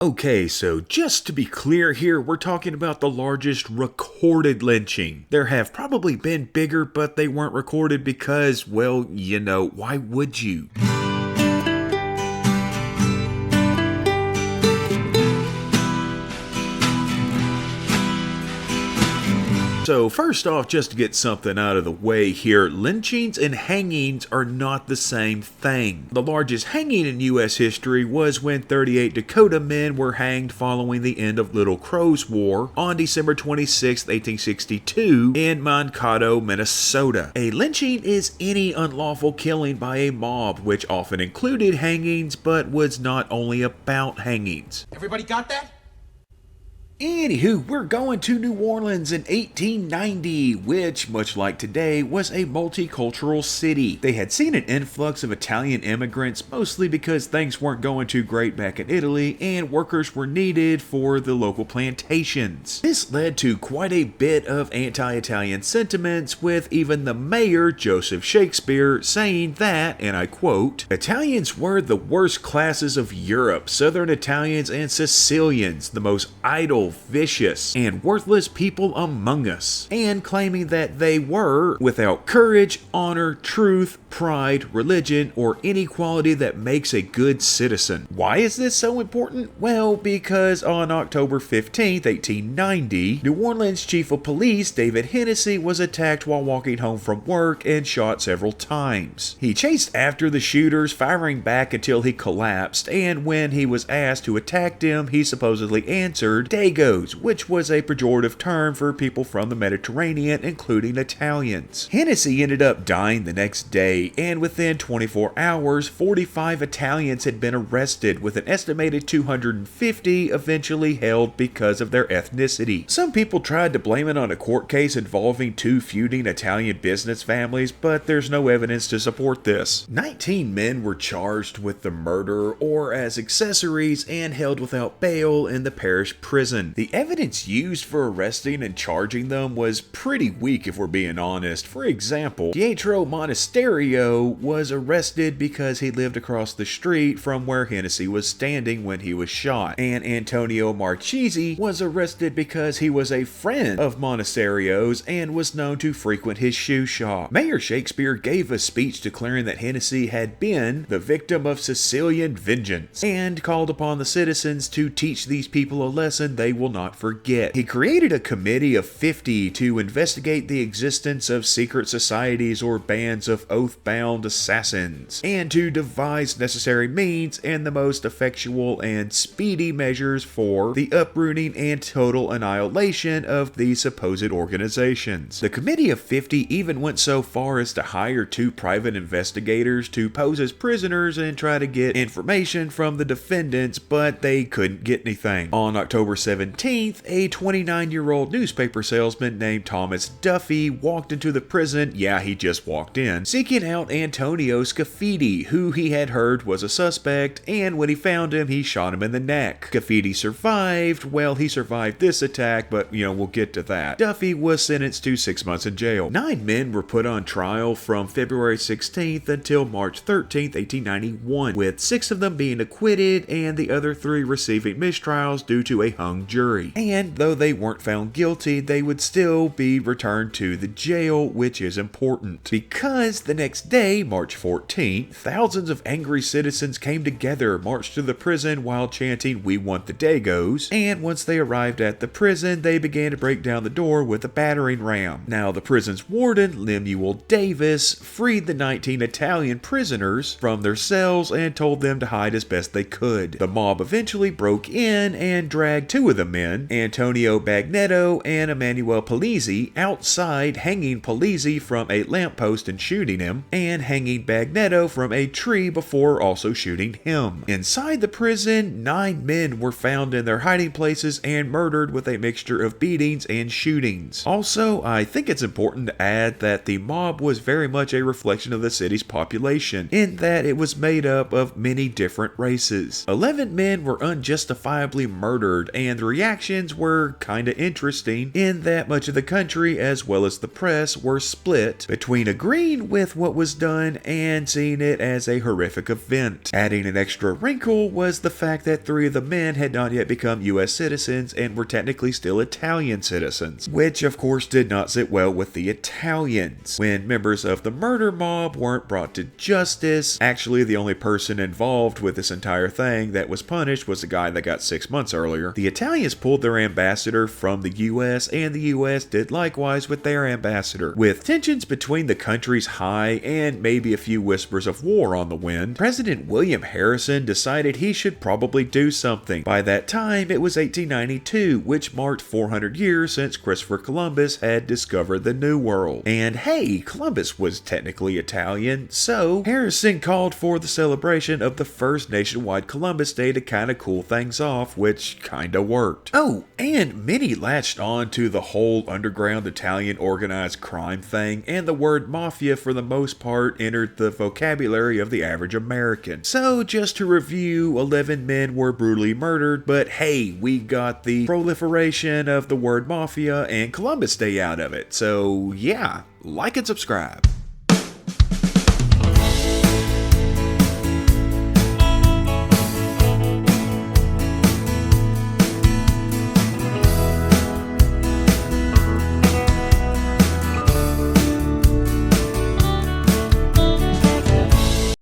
Okay, so just to be clear here, we're talking about the largest recorded lynching. There have probably been bigger, but they weren't recorded because, well, why would you? So first off, just to get something out of the way here, lynchings and hangings are not the same thing. The largest hanging in U.S. history was when 38 Dakota men were hanged following the end of Little Crow's War on December 26, 1862 in Mankato, Minnesota. A lynching is any unlawful killing by a mob, which often included hangings but was not only about hangings. Everybody got that? Anywho, we're going to New Orleans in 1890, which, much like today, was a multicultural city. They had seen an influx of Italian immigrants, mostly because things weren't going too great back in Italy, and workers were needed for the local plantations. This led to quite a bit of anti-Italian sentiments, with even the mayor, Joseph Shakespeare, saying that, and I quote, "Italians were the worst classes of Europe, Southern Italians and Sicilians, the most idle, vicious, and worthless people among us," and claiming that they were without courage, honor, truth, pride, religion, or any quality that makes a good citizen. Why is this so important? Well, because on October 15th, 1890, New Orleans Chief of Police David Hennessy was attacked while walking home from work and shot several times. He chased after the shooters, firing back until he collapsed, and when he was asked who attacked him, he supposedly answered, "Dagos," which was a pejorative term for people from the Mediterranean, including Italians. Hennessy ended up dying the next day, and within 24 hours, 45 Italians had been arrested, with an estimated 250 eventually held because of their ethnicity. Some people tried to blame it on a court case involving two feuding Italian business families, but there's no evidence to support this. 19 men were charged with the murder or as accessories and held without bail in the parish prison. The evidence used for arresting and charging them was pretty weak, if we're being honest. For example, Pietro Monasterio was arrested because he lived across the street from where Hennessy was standing when he was shot, and Antonio Marchesi was arrested because he was a friend of Monasterio's and was known to frequent his shoe shop. Mayor Shakespeare gave a speech declaring that Hennessy had been the victim of Sicilian vengeance and called upon the citizens to teach these people a lesson they will not forget. He created a committee of 50 to investigate the existence of secret societies or bands of oath-bound assassins, and to devise necessary means and the most effectual and speedy measures for the uprooting and total annihilation of these supposed organizations. The Committee of 50 even went so far as to hire 2 private investigators to pose as prisoners and try to get information from the defendants, but they couldn't get anything. On October 17th, a 29-year-old newspaper salesman named Thomas Duffy walked into the prison, he just walked in, seeking out Antonio Scafidi, who he had heard was a suspect, and when he found him, he shot him in the neck. Scafidi survived. Well, he survived this attack, but, we'll get to that. Duffy was sentenced to 6 months in jail. 9 men were put on trial from February 16th until March 13th, 1891, with 6 of them being acquitted and the other 3 receiving mistrials due to a hung jury. And though they weren't found guilty, they would still be returned to the jail, which is important, because the next day, March 14th, thousands of angry citizens came together, marched to the prison while chanting, "We want the Dagos," and once they arrived at the prison, they began to break down the door with a battering ram. Now, the prison's warden, Lemuel Davis, freed the 19 Italian prisoners from their cells and told them to hide as best they could. The mob eventually broke in and dragged 2 of the men, Antonio Bagnetto and Emanuele Polizzi, outside, hanging Polizzi from a lamppost and shooting him, and hanging Bagnetto from a tree before also shooting him. Inside the prison, 9 men were found in their hiding places and murdered with a mixture of beatings and shootings. Also, I think it's important to add that the mob was very much a reflection of the city's population, in that it was made up of many different races. 11 men were unjustifiably murdered, and the reactions were kinda interesting in that much of the country as well as the press were split between agreeing with what was done and seeing it as a horrific event. Adding an extra wrinkle was the fact that 3 of the men had not yet become US citizens and were technically still Italian citizens, which of course did not sit well with the Italians. When members of the murder mob weren't brought to justice, actually the only person involved with this entire thing that was punished was the guy that got 6 months earlier. The Italians pulled their ambassador from the US, and the US did likewise with their ambassador. With tensions between the countries high and maybe a few whispers of war on the wind, President William Harrison decided he should probably do something. By that time, it was 1892, which marked 400 years since Christopher Columbus had discovered the New World. And hey, Columbus was technically Italian, so Harrison called for the celebration of the first nationwide Columbus Day to kinda cool things off, which kinda worked. Oh, and many latched on to the whole underground Italian organized crime thing, and the word mafia for the most part entered the vocabulary of the average American. So just to review, 11 men were brutally murdered, but hey, we got the proliferation of the word mafia and Columbus Day out of it. So yeah, like and subscribe.